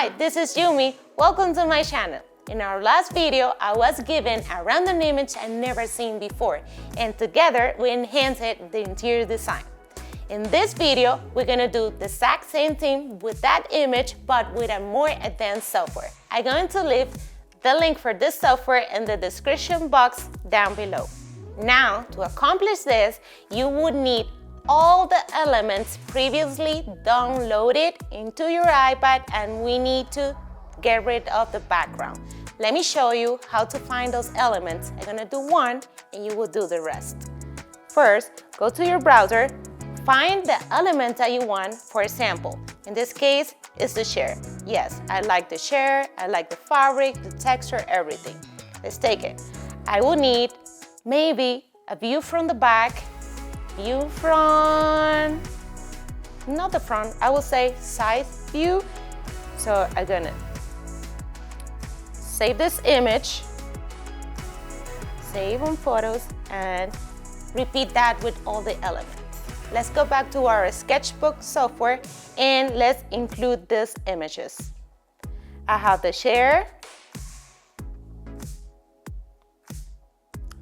Hi, this is Yumi. Welcome to my channel. In our last video, I was given a random image I'd never seen before, and together we enhanced the interior design. In this video, we're gonna do the exact same thing with that image, but with a more advanced software. I'm going to leave the link for this software in the description box down below. Now, to accomplish this, you would need all the elements previously downloaded into your iPad, and we need to get rid of the background. Let me show you how to find those elements. I'm gonna do one and you will do the rest. First, go to your browser, find the element that you want. For example, in this case, it's the chair. Yes, I like the chair, I like the fabric, the texture, everything. Let's take it. I will need maybe a view from the back, view from, not the front, I will say side view. So I'm gonna save this image, save on photos, and repeat that with all the elements. Let's go back to our Sketchbook software and let's include these images. I have the chair.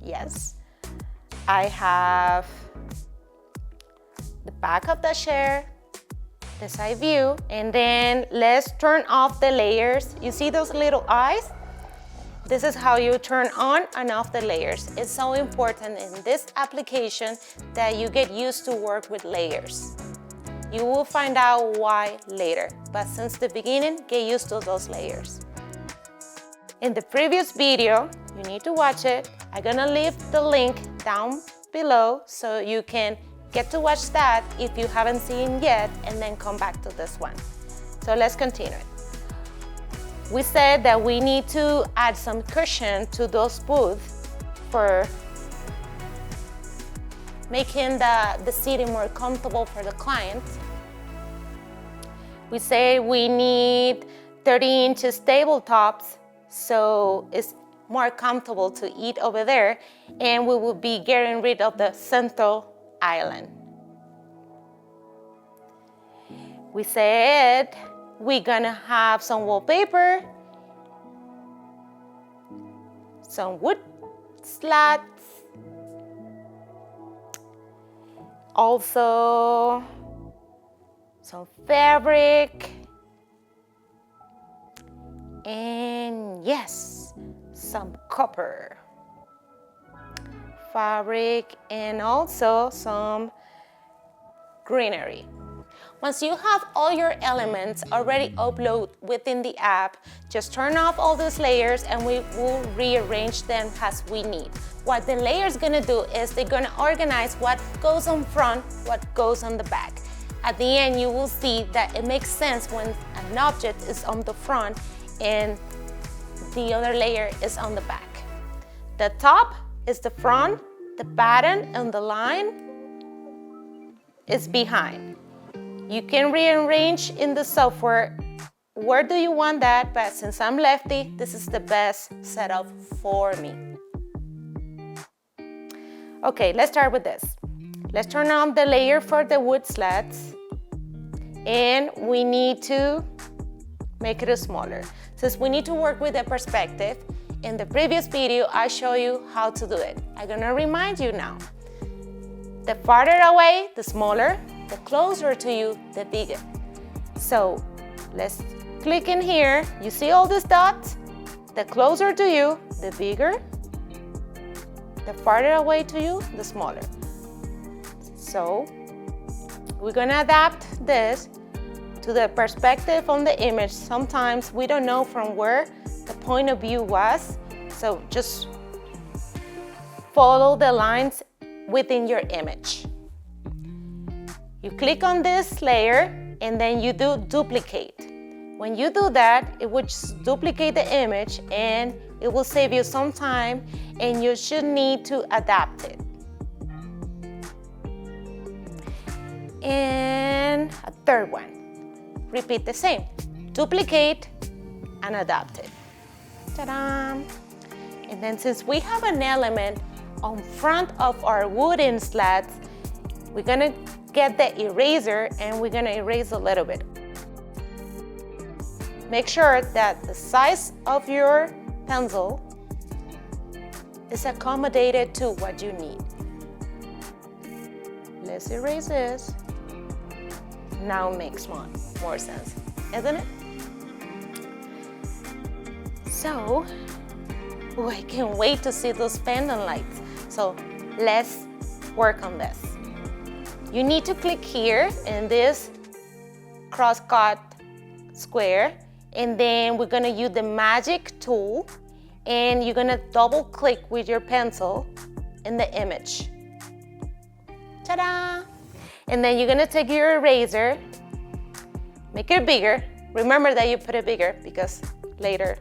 Yes. I have the back of the chair, the side view, and then let's turn off the layers. You see those little eyes? This is how you turn on and off the layers. It's so important in this application that you get used to work with layers. You will find out why later, but since the beginning, get used to those layers. In the previous video, you need to watch it. I'm gonna leave the link down below so you can get to watch that if you haven't seen yet, and then come back to this one. So let's continue. We said that we need to add some cushion to those booths for making the seating more comfortable for the client. We say we need 30 inches tabletops so it's more comfortable to eat over there, and we will be getting rid of the central island. We said we're gonna have some wallpaper, some wood slats, also some fabric, and yes, some copper fabric, and also some greenery. Once you have all your elements already uploaded within the app, just turn off all those layers and we will rearrange them as we need. What the layer's gonna do is they're gonna organize what goes on front, what goes on the back. At the end, you will see that it makes sense when an object is on the front and the other layer is on the back. The top is the front, the pattern and the line is behind. You can rearrange in the software where do you want that, but since I'm lefty, this is the best setup for me. Okay, let's start with this. Let's turn on the layer for the wood slats, and we need to make it smaller. Since we need to work with the perspective, in the previous video, I showed you how to do it. I'm gonna remind you now. The farther away, the smaller. The closer to you, the bigger. So let's click in here. You see all these dots? The closer to you, the bigger. The farther away to you, the smaller. So we're gonna adapt this to the perspective on the image. Sometimes we don't know from where the point of view was, so just follow the lines within your image. You click on this layer and then you do duplicate. When you do that, it will just duplicate the image and it will save you some time, and you should need to adapt it. And a third one. Repeat the same. Duplicate and adapt it. Ta-da! And then since we have an element on front of our wooden slats, we're gonna get the eraser and we're gonna erase a little bit. make sure that the size of your pencil is accommodated to what you need. Let's erase this. Now it makes more sense, isn't it? So, I can't wait to see those pendant lights. So let's work on this. You need to click here in this cross-cut square, and then we're gonna use the magic tool, and you're gonna double click with your pencil in the image. Ta-da! And then you're gonna take your eraser, make it bigger. Remember that you put it bigger because later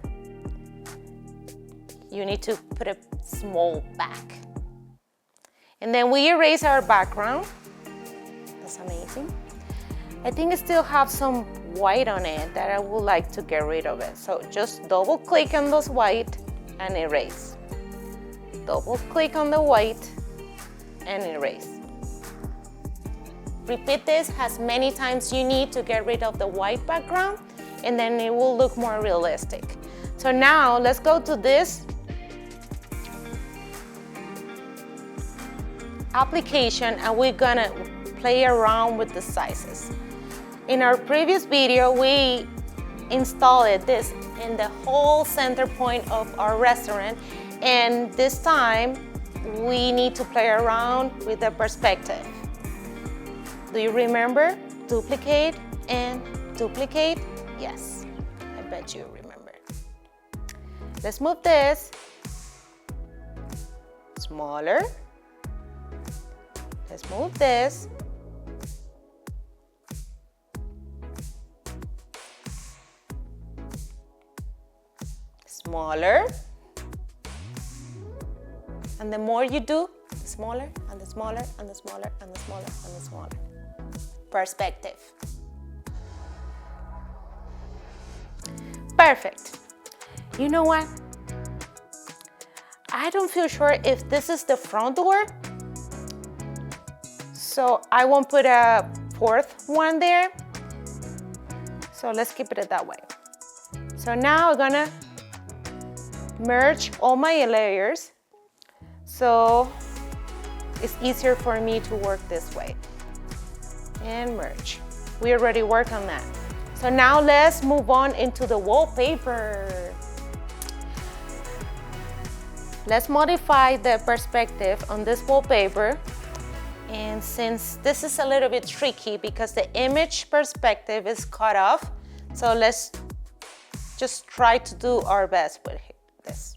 you need to put it small back. And then we erase our background. That's amazing. I think it still have some white on it that I would like to get rid of it. So just double click on those white and erase. Double click on the white and erase. Repeat this as many times you need to get rid of the white background, and then it will look more realistic. So now let's go to this application and we're gonna play around with the sizes. In our previous video, we installed this in the whole center point of our restaurant, and this time we need to play around with the perspective. Do you remember? Duplicate and duplicate? Yes, I bet you remember. Let's move this smaller. Let's move this. Smaller. And the more you do, the smaller and the smaller and the smaller and the smaller and the smaller. Perspective. Perfect. You know what? I don't feel sure if this is the front door, so I won't put a fourth one there. So let's keep it that way. So now I'm gonna merge all my layers so it's easier for me to work this way. And merge. We already worked on that. So now let's move on into the wallpaper. Let's modify the perspective on this wallpaper. And since this is a little bit tricky because the image perspective is cut off, so let's just try to do our best with this.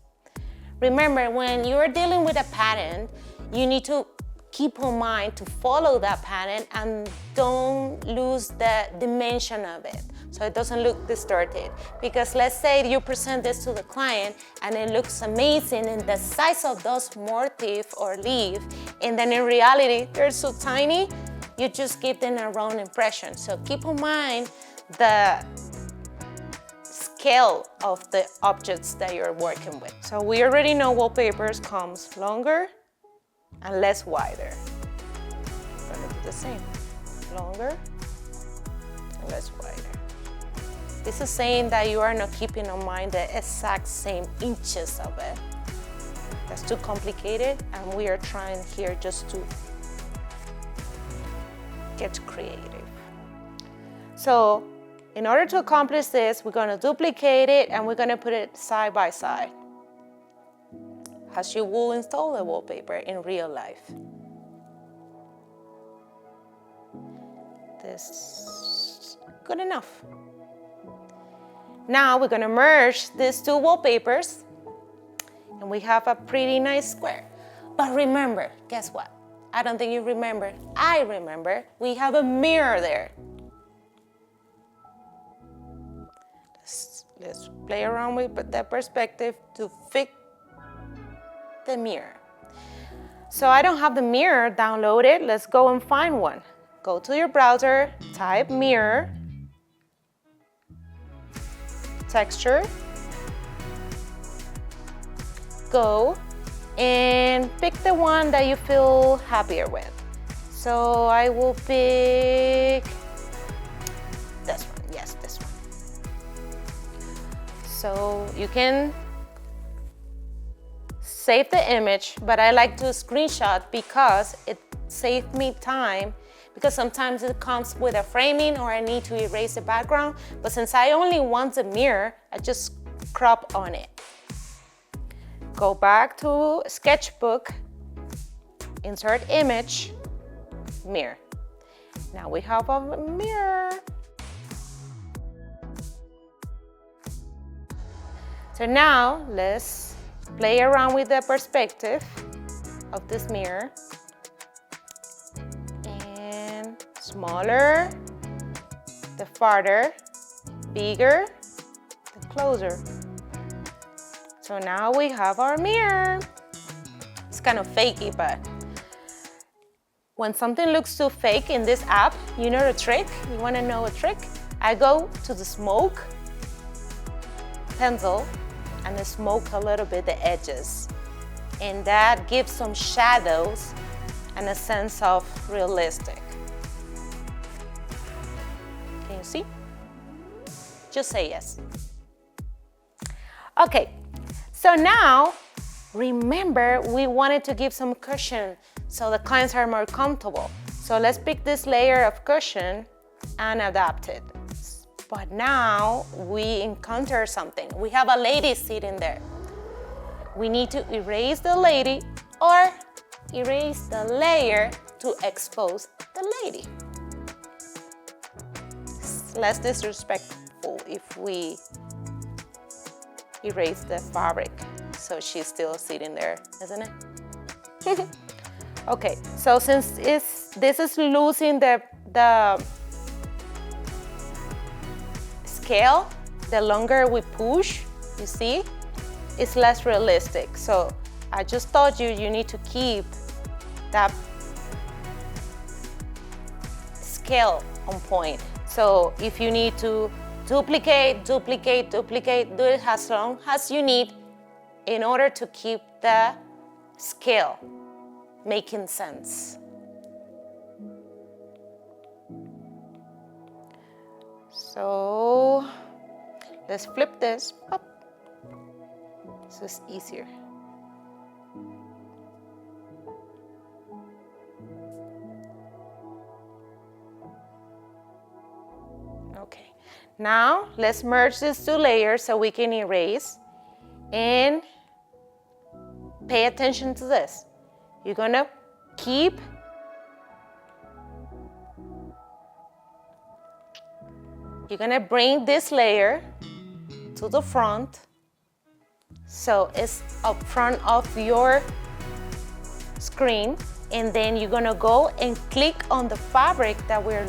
Remember, when you're dealing with a pattern, you need to keep in mind to follow that pattern and don't lose the dimension of it so it doesn't look distorted. Because let's say you present this to the client and it looks amazing in the size of those motif or leaf, and then in reality they're so tiny, you just give them a wrong impression. So keep in mind the scale of the objects that you're working with. So we already know wallpapers comes longer and less wider. We're gonna do the same. Longer and less wider. This is saying that you are not keeping in mind the exact same inches of it. That's too complicated, and we are trying here just to get creative. So in order to accomplish this, we're gonna duplicate it and we're gonna put it side by side, as you will install a wallpaper in real life. This is good enough. Now we're gonna merge these two wallpapers and we have a pretty nice square. But remember, guess what? I don't think you remember. I remember, we have a mirror there. Let's play around with that perspective to fit the mirror. So I don't have the mirror downloaded. Let's go and find one. Go to your browser, type mirror, texture, go and pick the one that you feel happier with. So I will pick this one. Yes, this one. So you can save the image, but I like to screenshot because it saved me time, because sometimes it comes with a framing or I need to erase the background, but since I only want the mirror, I just crop on it. Go back to Sketchbook, insert image, mirror. Now we have a mirror. So now let's play around with the perspective of this mirror. And smaller, the farther, bigger, the closer. So now we have our mirror. It's kind of fakey, but when something looks too fake in this app, you know the trick? You want to know a trick? I go to the smoke pencil and I smoke a little bit the edges. And that gives some shadows and a sense of realistic. Can you see? Just say yes. Okay, so now remember we wanted to give some cushion so the clients are more comfortable. So let's pick this layer of cushion and adapt it. But now we encounter something. We have a lady sitting there. We need to erase the lady or erase the layer to expose the lady. It's less disrespectful if we erase the fabric so she's still sitting there, isn't it? Okay, so since this is losing the scale, the longer we push, you see, it's less realistic. So I just told you need to keep that scale on point. So if you need to duplicate, do it as long as you need in order to keep the scale making sense. So let's flip this up. This is easier. Okay, now let's merge these two layers so we can erase. And pay attention to this. You're gonna bring this layer to the front, so it's up front of your screen, and then you're gonna go and click on the fabric that we're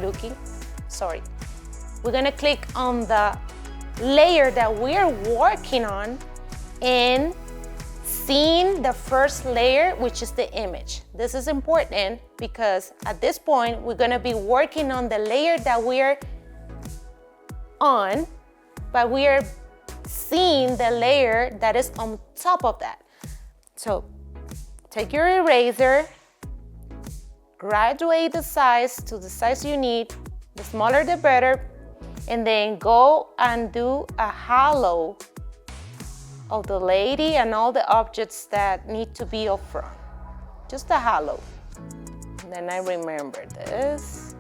gonna click on the layer that we're working on and seeing the first layer, which is the image. This is important because at this point, we're gonna be working on the layer that we're on, but we are seeing the layer that is on top of that. So take your eraser, graduate the size to the size you need, the smaller the better, and then go and do a halo of the lady and all the objects that need to be up front. Just a halo. And then I remember this,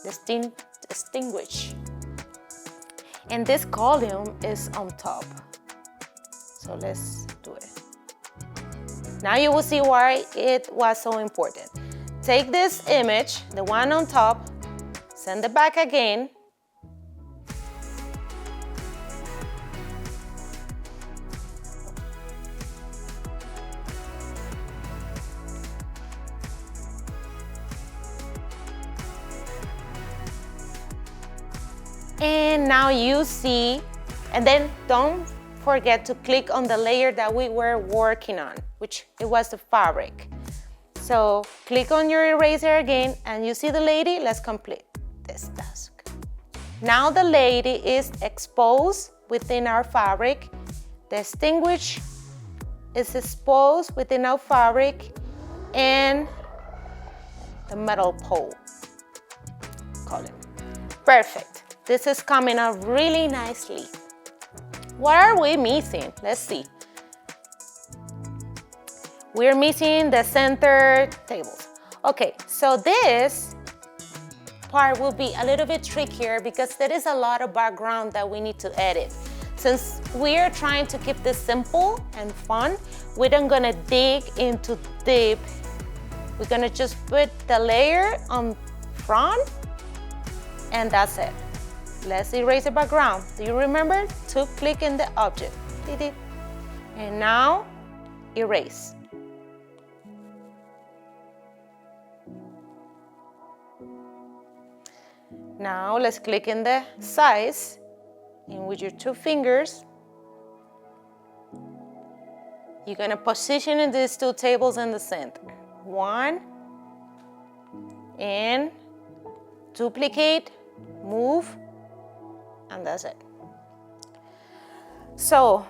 distinguish. And this column is on top. So let's do it. Now you will see why it was so important. Take this image, the one on top, send it back again. And now you see, and then don't forget to click on the layer that we were working on, which it was the fabric. So click on your eraser again and you see the lady. Let's complete this task. Now the lady is exposed within our fabric. Distinguish is exposed within our fabric, and the metal pole column. Perfect. This is coming out really nicely. What are we missing? Let's see. We're missing the center tables. Okay, so this part will be a little bit trickier because there is a lot of background that we need to edit. Since we're trying to keep this simple and fun, we're not gonna dig into deep. We're gonna just put the layer on front and that's it. Let's erase the background. Do you remember to click in the object? And now erase. Now let's click in the size, and with your 2 fingers, you're gonna position these 2 tables in the center. 1, and duplicate, move, and that's it. So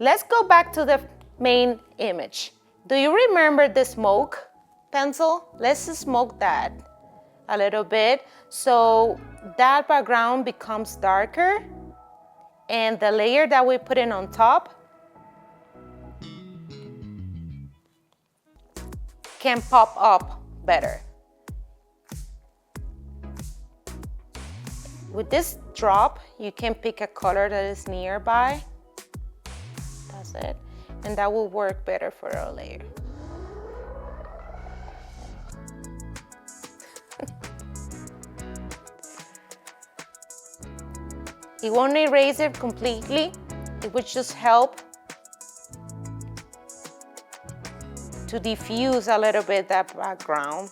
let's go back to the main image. Do you remember the smoke pencil? Let's smoke that a little bit so that background becomes darker and the layer that we put in on top can pop up better. With this drop, you can pick a color that is nearby. That's it. And that will work better for our layer. It won't erase it completely. It would just help to diffuse a little bit that background.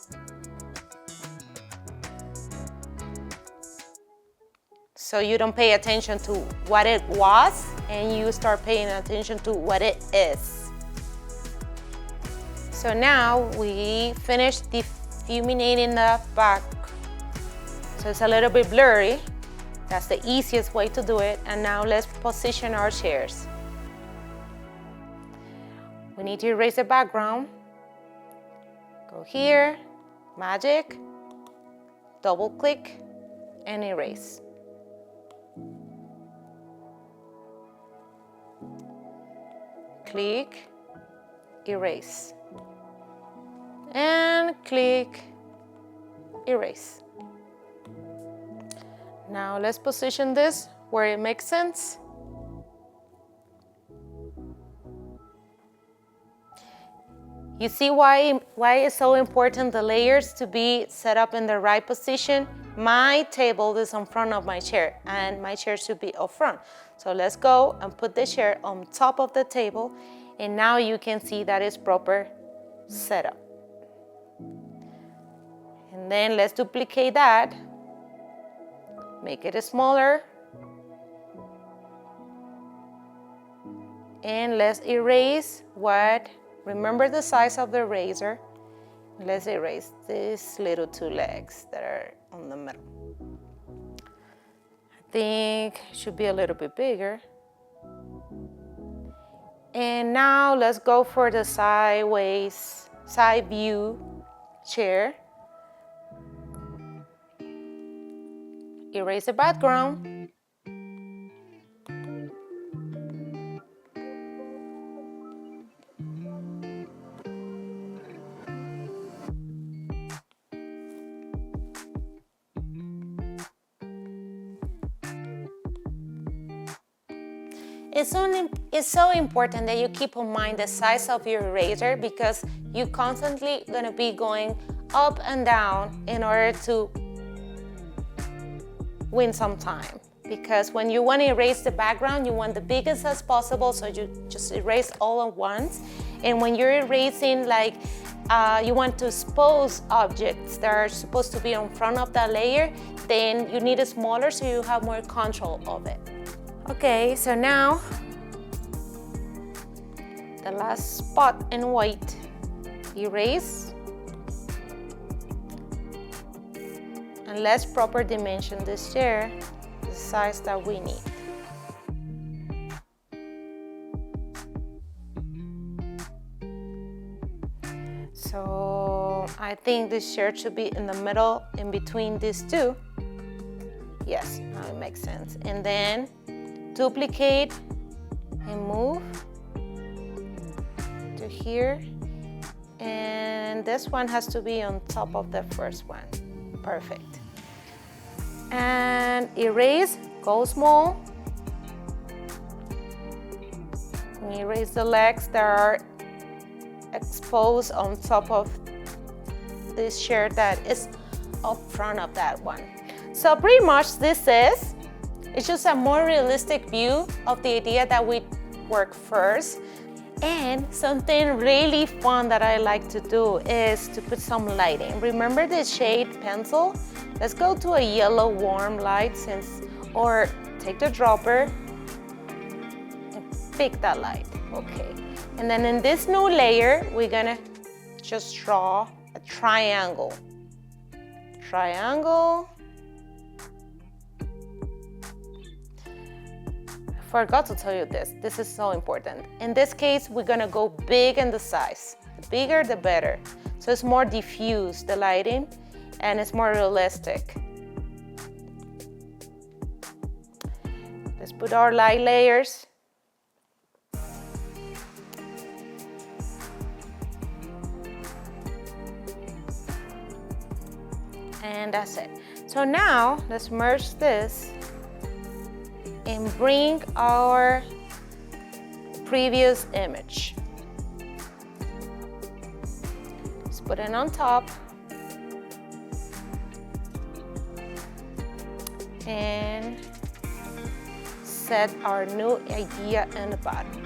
So you don't pay attention to what it was and you start paying attention to what it is. So now we finished difuminating the back. So it's a little bit blurry. That's the easiest way to do it. And now let's position our chairs. We need to erase the background. Go here, magic, double click, and erase. Click, erase. And click, erase. Now let's position this where it makes sense. You see why it's so important the layers to be set up in the right position? My table is in front of my chair and my chair should be up front. So let's go and put the chair on top of the table and now you can see that it's proper setup. And then let's duplicate that. Make it smaller. And let's erase remember the size of the eraser. Let's erase these little 2 legs that are on the middle. I think it should be a little bit bigger. And now let's go for the side view chair. Erase the background. It's so important that you keep in mind the size of your eraser because you're constantly going to be going up and down in order to win some time. Because when you want to erase the background, you want the biggest as possible, so you just erase all at once. And when you're erasing, you want to expose objects that are supposed to be in front of that layer, then you need it smaller so you have more control of it. Okay, so now the last spot in white, erase. And let's proper dimension this chair, the size that we need. So I think this chair should be in the middle, in between these 2. Yes, now it makes sense. And then duplicate, and move to here. And this one has to be on top of the first one. Perfect. And erase, go small. And erase the legs that are exposed on top of this shirt that is up front of that one. So pretty much it's just a more realistic view of the idea that we work first. And something really fun that I like to do is to put some lighting. Remember the shade pencil? Let's go to a yellow warm light or take the dropper and pick that light. Okay. And then in this new layer, we're gonna just draw a triangle. Triangle. Forgot to tell you this. This is so important. In this case, we're gonna go big in the size. The bigger, the better. So it's more diffuse, the lighting, and it's more realistic. Let's put our light layers. And that's it. So now, let's merge this and bring our previous image. Let's put it on top. And set our new idea in the bottom.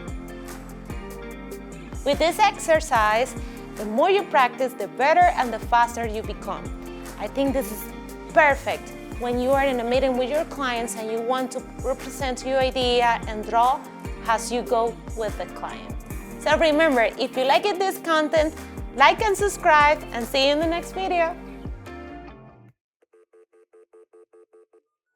With this exercise, the more you practice, the better and the faster you become. I think this is perfect when you are in a meeting with your clients and you want to represent your idea and draw as you go with the client. So remember, if you like this content, like and subscribe, and see you in the next video.